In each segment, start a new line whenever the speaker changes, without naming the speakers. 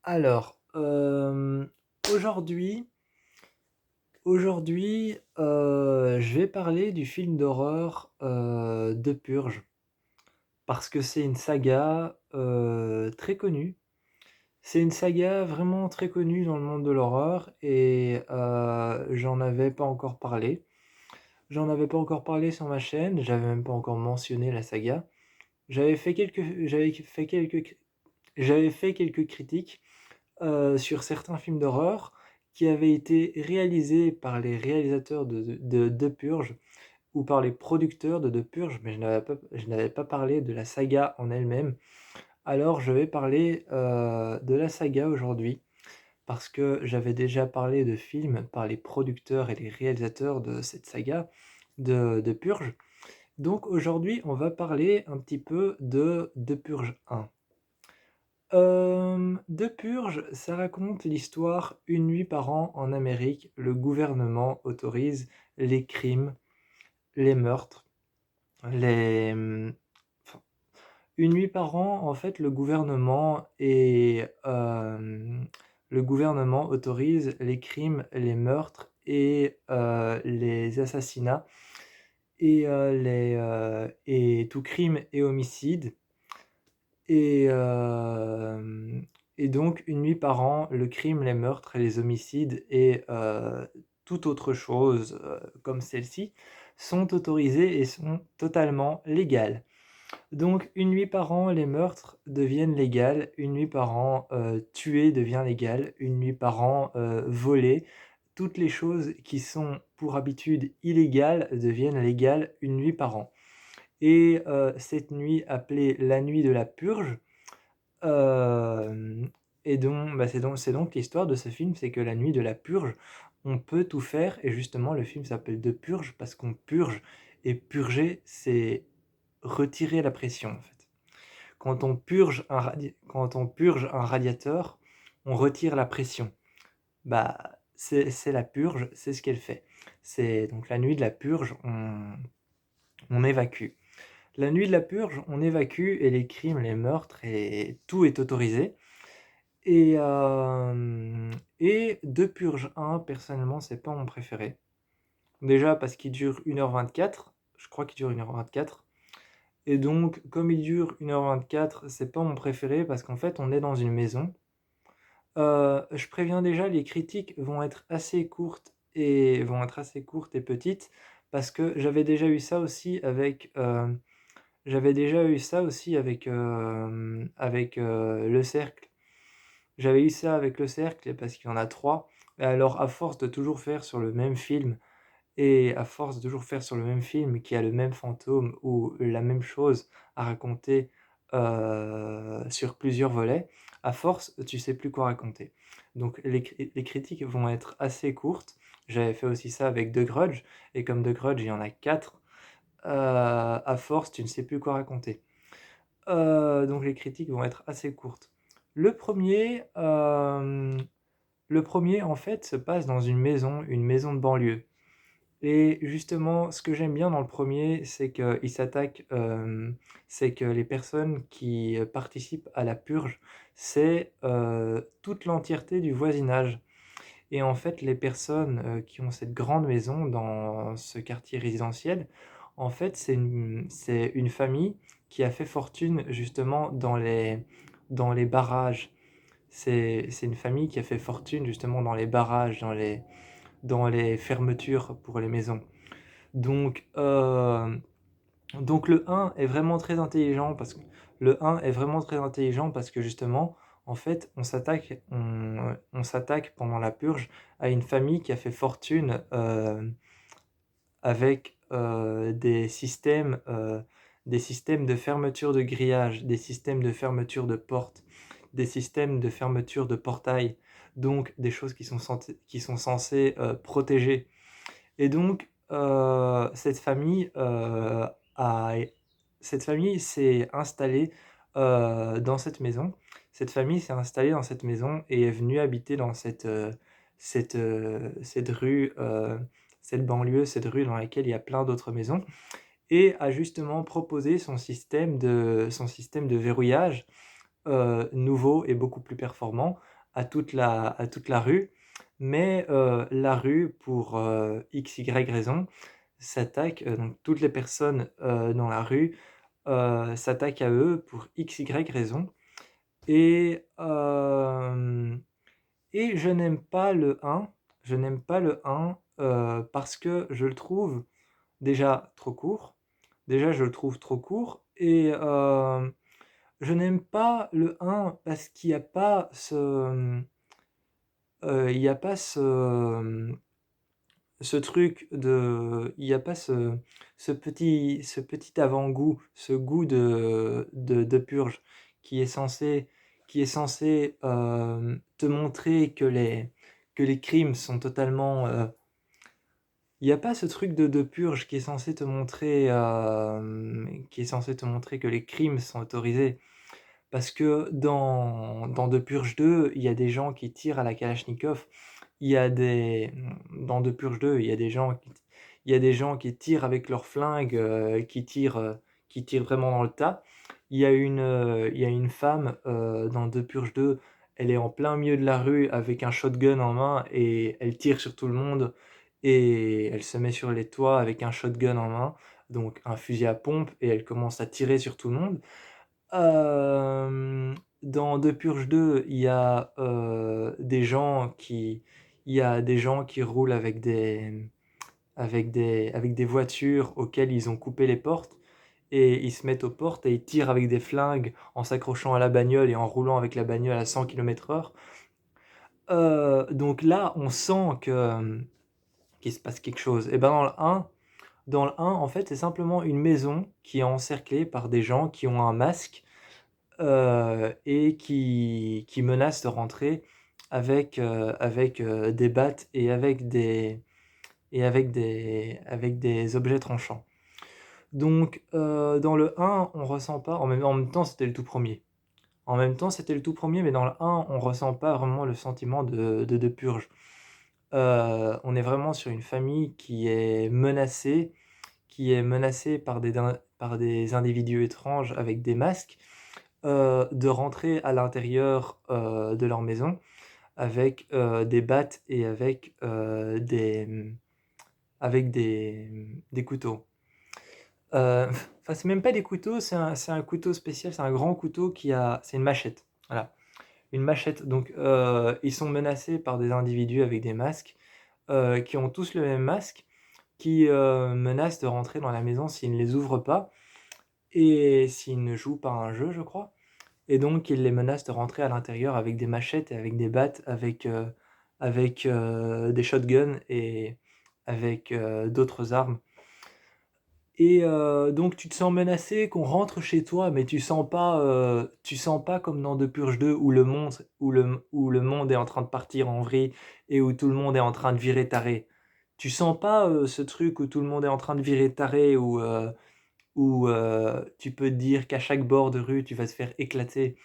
Alors, aujourd'hui je vais parler du film d'horreur, de Purge, parce que c'est une saga, très connue. C'est une saga vraiment très connue dans le monde de l'horreur et j'en avais pas encore parlé. J'en avais pas encore parlé sur ma chaîne, j'avais même pas encore mentionné la saga. J'avais fait quelques critiques sur certains films d'horreur qui avaient été réalisés par les réalisateurs de Purge ou par les producteurs de Purge, mais je n'avais pas parlé de la saga en elle-même. Alors je vais parler de la saga aujourd'hui, parce que j'avais déjà parlé de films par les producteurs et les réalisateurs de cette saga de Purge. Donc aujourd'hui, on va parler un petit peu de Purge 1. De Purge, ça raconte l'histoire une nuit par an en Amérique, le gouvernement autorise les crimes, les meurtres, les, enfin, une nuit par an, en fait, le gouvernement autorise les crimes, les meurtres et les assassinats et tout crime et homicide. Et donc une nuit par an, le crime, les meurtres et les homicides et toute autre chose, comme celle-ci, sont autorisés et sont totalement légales. Donc une nuit par an, les meurtres deviennent légales, une nuit par an, tuer devient légal, une nuit par an, voler. Toutes les choses qui sont pour habitude illégales deviennent légales une nuit par an. Et cette nuit appelée la nuit de la purge, hem et donc bah, c'est donc l'histoire de ce film, c'est que la nuit de la purge, on peut tout faire et justement le film s'appelle De Purge parce qu'on purge et purger, c'est retirer la pression, en fait. Quand on purge un radiateur, on retire la pression. Bah, c'est la purge, c'est ce qu'elle fait. C'est donc la nuit de la purge, on évacue. La nuit de la purge, on évacue et les crimes, les meurtres et tout est autorisé. Et De Purge 1, personnellement, c'est pas mon préféré. Déjà parce qu'il dure 1h24, je crois qu'il dure 1h24. Et donc, comme il dure 1h24, c'est pas mon préféré parce qu'en fait, on est dans une maison. Je préviens déjà, les critiques vont être assez courtes et petites parce que j'avais déjà eu ça aussi avec Le Cercle. J'avais eu ça avec Le Cercle parce qu'il y en a 3. Et alors à force de toujours faire sur le même film et à force de toujours faire sur le même film qui a le même fantôme ou la même chose à raconter, sur plusieurs volets, à force, tu sais plus quoi raconter. Donc les critiques vont être assez courtes. J'avais fait aussi ça avec The Grudge et comme The Grudge, il y en a 4, à force, tu ne sais plus quoi raconter. Donc les critiques vont être assez courtes. Le premier, en fait, se passe dans une maison de banlieue. Et justement, ce que j'aime bien dans le premier, c'est que les personnes qui participent à la purge, c'est toute l'entièreté du voisinage. Et en fait, les personnes qui ont cette grande maison dans ce quartier résidentiel, en fait, c'est une famille qui a fait fortune justement dans les barrages. C'est une famille qui a fait fortune justement dans les barrages, dans les fermetures pour les maisons. Donc, le 1 est vraiment très intelligent parce que justement, en fait, on s'attaque pendant la purge à une famille qui a fait fortune avec des systèmes de fermeture de grillage, des systèmes de fermeture de portes, des systèmes de fermeture de portails, donc des choses qui sont censées protéger. Et donc, cette famille s'est installée dans cette maison. Cette famille s'est installée dans cette maison et est venue habiter dans cette rue, cette banlieue, cette rue dans laquelle il y a plein d'autres maisons, et a justement proposé son système de verrouillage nouveau et beaucoup plus performant à toute la rue. Mais la rue, pour X, Y raison, donc toutes les personnes dans la rue s'attaquent à eux pour X, Y raison. Et, je n'aime pas le 1. Je n'aime pas le 1 parce que je le trouve déjà trop court. Déjà, je le trouve trop court et je n'aime pas le 1 parce qu'il y a pas il y a pas ce truc de il y a pas ce petit avant-goût, ce goût de purge qui est censé te montrer que les crimes sont totalement, il y a pas ce truc de purge qui est censé te montrer, que les crimes sont autorisés. Parce que dans De Purge 2, il y a des gens qui tirent à la Kalachnikov. Dans De Purge 2, il y a des gens qui tirent avec leurs flingues, qui tirent vraiment dans le tas. Il y a une femme dans De Purge 2, elle est en plein milieu de la rue avec un shotgun en main et elle tire sur tout le monde et elle se met sur les toits avec un shotgun en main, donc un fusil à pompe, et elle commence à tirer sur tout le monde. Dans De Purge 2, il y a des gens qui roulent avec des voitures auxquelles ils ont coupé les portes et ils se mettent aux portes et ils tirent avec des flingues en s'accrochant à la bagnole et en roulant avec la bagnole à 100 km/h. Donc là, on sent qu'il se passe quelque chose. Et ben dans le 1, en fait, c'est simplement une maison qui est encerclée par des gens qui ont un masque et qui menace de rentrer avec des battes et avec des objets tranchants. Donc dans le 1, on ressent pas, en même temps c'était le tout premier. En même temps c'était le tout premier, mais dans le 1, on ressent pas vraiment le sentiment de purge. On est vraiment sur une famille qui est menacée par des individus étranges avec des masques, de rentrer à l'intérieur de leur maison avec des battes et avec des couteaux. Enfin, c'est même pas des couteaux, c'est un couteau spécial, c'est un grand couteau c'est une machette. Voilà, une machette. Donc, ils sont menacés par des individus avec des masques qui ont tous le même masque, qui menacent de rentrer dans la maison s'ils ne les ouvrent pas et s'ils ne jouent pas à un jeu, je crois. Et donc il les menace de rentrer à l'intérieur avec des machettes et avec des battes, des shotguns et avec d'autres armes. Et donc tu te sens menacé qu'on rentre chez toi, mais tu sens pas comme dans De Purge 2 où le monde est en train de partir en vrille et où tout le monde est en train de virer taré. Tu sens pas ce truc où tout le monde est en train de virer taré, où tu peux te dire qu'à chaque bord de rue tu vas te faire éclater.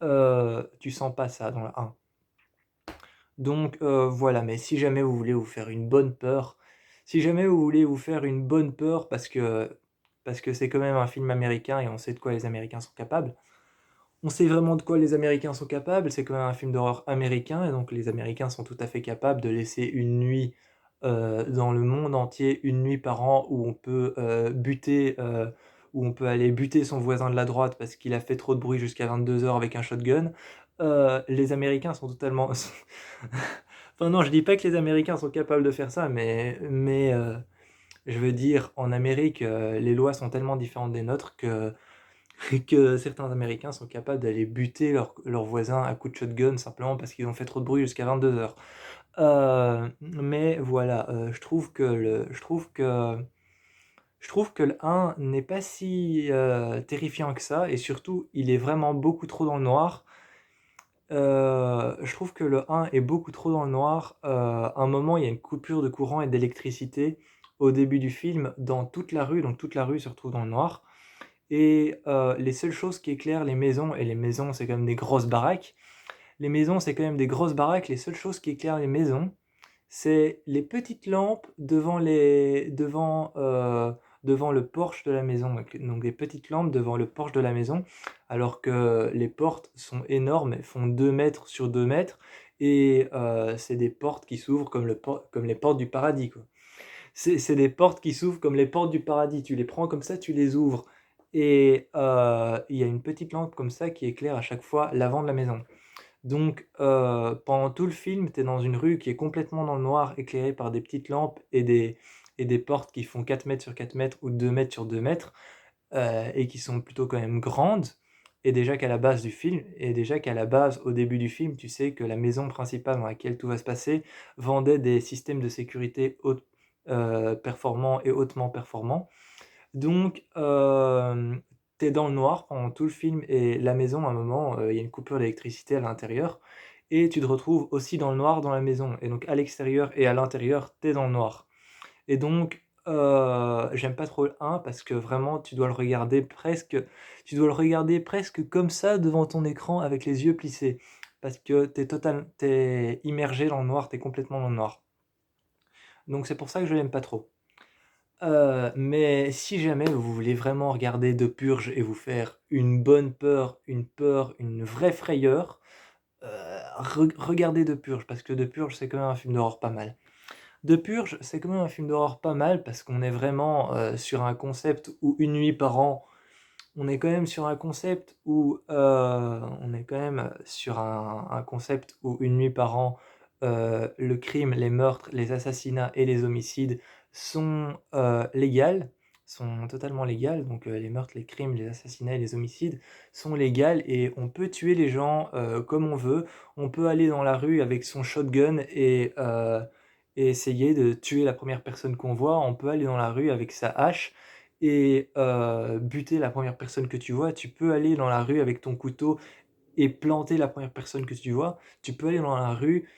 Tu sens pas ça dans le 1. Donc voilà, mais si jamais vous voulez vous faire une bonne peur, si jamais vous voulez vous faire une bonne peur parce que c'est quand même un film américain et on sait de quoi les Américains sont capables. On sait vraiment de quoi les Américains sont capables, c'est quand même un film d'horreur américain et donc les Américains sont tout à fait capables de laisser une nuit dans le monde entier, une nuit par an où on peut aller buter son voisin de la droite parce qu'il a fait trop de bruit jusqu'à 22 heures avec un shotgun. Les Américains sont totalement... Enfin non, je dis pas que les Américains sont capables de faire ça, mais je veux dire, en Amérique, les lois sont tellement différentes des nôtres que certains Américains sont capables d'aller buter leurs voisins à coups de shotgun simplement parce qu'ils ont fait trop de bruit jusqu'à 22 heures. Mais voilà, je trouve que le 1 n'est pas si terrifiant que ça, et surtout, il est vraiment beaucoup trop dans le noir. Je trouve que le 1 est beaucoup trop dans le noir. À un moment, il y a une coupure de courant et d'électricité au début du film dans toute la rue, donc toute la rue se retrouve dans le noir. Et les seules choses qui éclairent les maisons, et les maisons c'est quand même des grosses baraques, les seules choses qui éclairent les maisons, c'est les petites lampes devant le porche de la maison, donc des petites lampes devant le porche de la maison, alors que les portes sont énormes, elles font 2 mètres sur 2 mètres et c'est des portes qui s'ouvrent comme les portes du paradis, quoi. C'est des portes qui s'ouvrent comme les portes du paradis. Tu les prends comme ça, tu les ouvres et il y a une petite lampe comme ça qui éclaire à chaque fois l'avant de la maison. Donc pendant tout le film, tu es dans une rue qui est complètement dans le noir, éclairée par des petites lampes et des portes qui font 4 mètres sur 4 mètres ou 2 mètres sur 2 mètres, et qui sont plutôt quand même grandes. Et déjà qu'à la base, au début du film, tu sais que la maison principale dans laquelle tout va se passer vendait des systèmes de sécurité performants et hautement performants. Donc tu dans le noir pendant tout le film et la maison, à un moment, il y a une coupure d'électricité à l'intérieur et tu te retrouves aussi dans le noir dans la maison et donc à l'extérieur et à l'intérieur, t'es dans le noir. Et donc j'aime pas trop le 1 parce que vraiment tu dois le regarder presque comme ça devant ton écran avec les yeux plissés parce que t'es immergé dans le noir, t'es complètement dans le noir. Donc c'est pour ça que je l'aime pas trop. Mais si jamais vous voulez vraiment regarder The Purge et vous faire une bonne peur, une vraie frayeur, regardez The Purge parce que The Purge, c'est quand même un film d'horreur pas mal. The Purge, c'est quand même un film d'horreur pas mal parce qu'on est vraiment, sur un concept où une nuit par an on est quand même sur un concept où, on est quand même sur un concept où une nuit par an, le crime, les meurtres, les assassinats et les homicides sont, légales, sont totalement légales. Donc, les meurtres, les crimes, les assassinats et les homicides sont légales et on peut tuer les gens, comme on veut. On peut aller dans la rue avec son shotgun et essayer de tuer la première personne qu'on voit. On peut aller dans la rue avec sa hache et buter la première personne que tu vois. Tu peux aller dans la rue avec ton couteau et planter la première personne que tu vois. Tu peux aller dans la rue,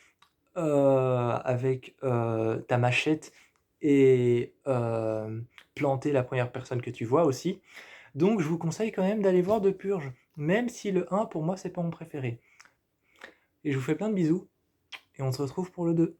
avec, ta machette et planter la première personne que tu vois aussi. Donc je vous conseille quand même d'aller voir The Purge, même si le 1 pour moi c'est pas mon préféré. Et je vous fais plein de bisous et on se retrouve pour le 2.